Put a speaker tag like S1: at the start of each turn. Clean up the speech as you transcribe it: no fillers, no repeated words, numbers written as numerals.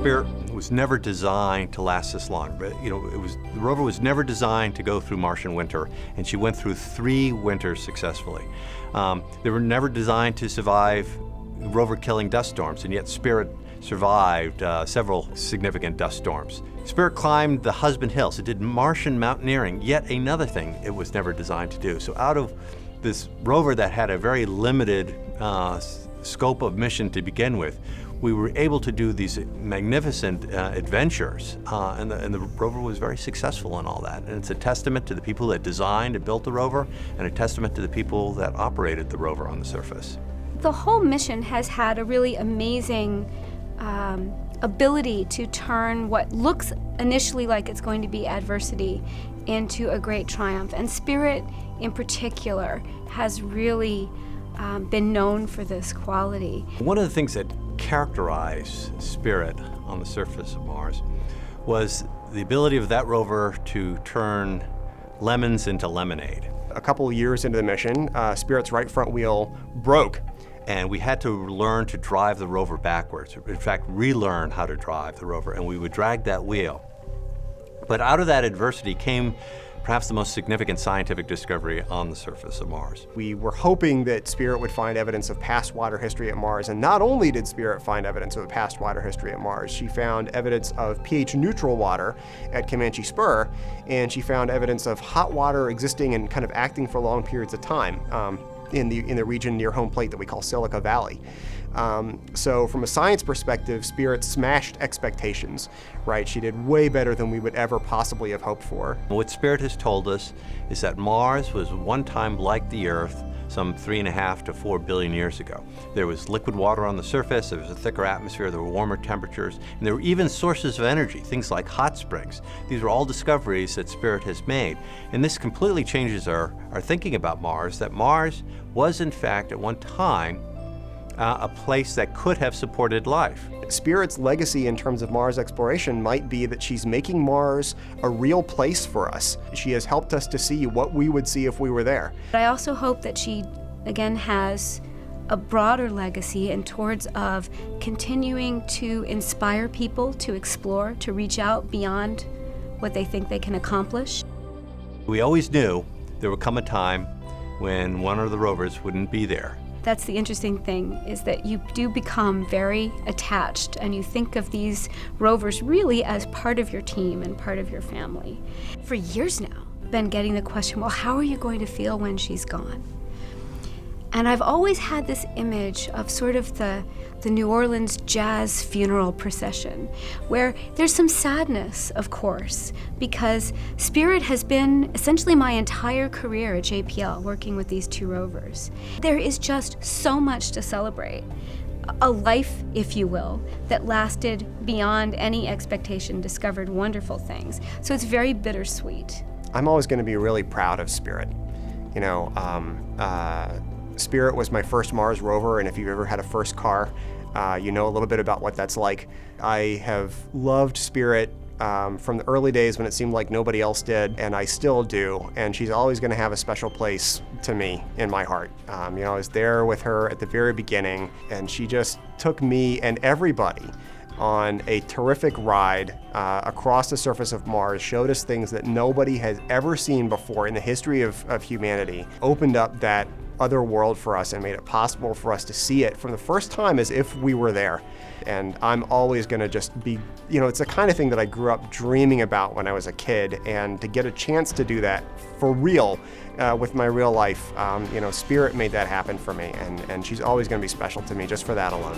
S1: Spirit was never designed to last this long. But, the rover was never designed to go through Martian winter, and she went through 3 winters successfully. They were never designed to survive rover-killing dust storms, and yet Spirit survived several significant dust storms. Spirit climbed the Husband Hills. It did Martian mountaineering, yet another thing it was never designed to do. So out of this rover that had a very limited scope of mission to begin with, we were able to do these magnificent adventures, and the rover was very successful in all that. And it's a testament to the people that designed and built the rover, and a testament to the people that operated the rover on the surface.
S2: The whole mission has had a really amazing ability to turn what looks initially like it's going to be adversity into a great triumph. And Spirit, in particular, has really been known for this quality.
S1: One of the things that characterized Spirit on the surface of Mars was the ability of that rover to turn lemons into lemonade.
S3: A couple of years into the mission, Spirit's right front wheel broke.
S1: And we had to learn to drive the rover backwards. In fact, relearn how to drive the rover, and we would drag that wheel. But out of that adversity came perhaps the most significant scientific discovery on the surface of Mars.
S3: We were hoping that Spirit would find evidence of past water history at Mars, and not only did Spirit find evidence of a past water history at Mars, she found evidence of pH-neutral water at Comanche Spur, and she found evidence of hot water existing and kind of acting for long periods of time in the region near home plate that we call Silica Valley. So from a science perspective, Spirit smashed expectations, right? She did way better than we would ever possibly have hoped for.
S1: What Spirit has told us is that Mars was one time like the Earth some 3.5 to 4 billion years ago. There was liquid water on the surface, there was a thicker atmosphere, there were warmer temperatures, and there were even sources of energy, things like hot springs. These are all discoveries that Spirit has made. And this completely changes our thinking about Mars, that Mars was in fact at one time a place that could have supported life.
S3: Spirit's legacy in terms of Mars exploration might be that she's making Mars a real place for us. She has helped us to see what we would see if we were there.
S2: I also hope that she, again, has a broader legacy in towards of continuing to inspire people to explore, to reach out beyond what they think they can accomplish.
S1: We always knew there would come a time when one of the rovers wouldn't be there.
S2: That's the interesting thing, is that you do become very attached, and you think of these rovers really as part of your team and part of your family. For years now, I've been getting the question, well, how are you going to feel when she's gone? And I've always had this image of sort of the New Orleans jazz funeral procession, where there's some sadness, of course, because Spirit has been essentially my entire career at JPL working with these 2 rovers. There is just so much to celebrate. A life, if you will, that lasted beyond any expectation, discovered wonderful things. So it's very bittersweet.
S3: I'm always going to be really proud of Spirit. Spirit was my first Mars rover, and if you've ever had a first car, you know a little bit about what that's like. I have loved Spirit from the early days when it seemed like nobody else did, and I still do, and she's always going to have a special place to me in my heart. I was there with her at the very beginning, and she just took me and everybody on a terrific ride across the surface of Mars, showed us things that nobody has ever seen before in the history of humanity, opened up that other world for us and made it possible for us to see it from the first time as if we were there. And I'm always going to just be, it's the kind of thing that I grew up dreaming about when I was a kid, and to get a chance to do that for real with my real life, Spirit made that happen for me, and she's always going to be special to me just for that alone.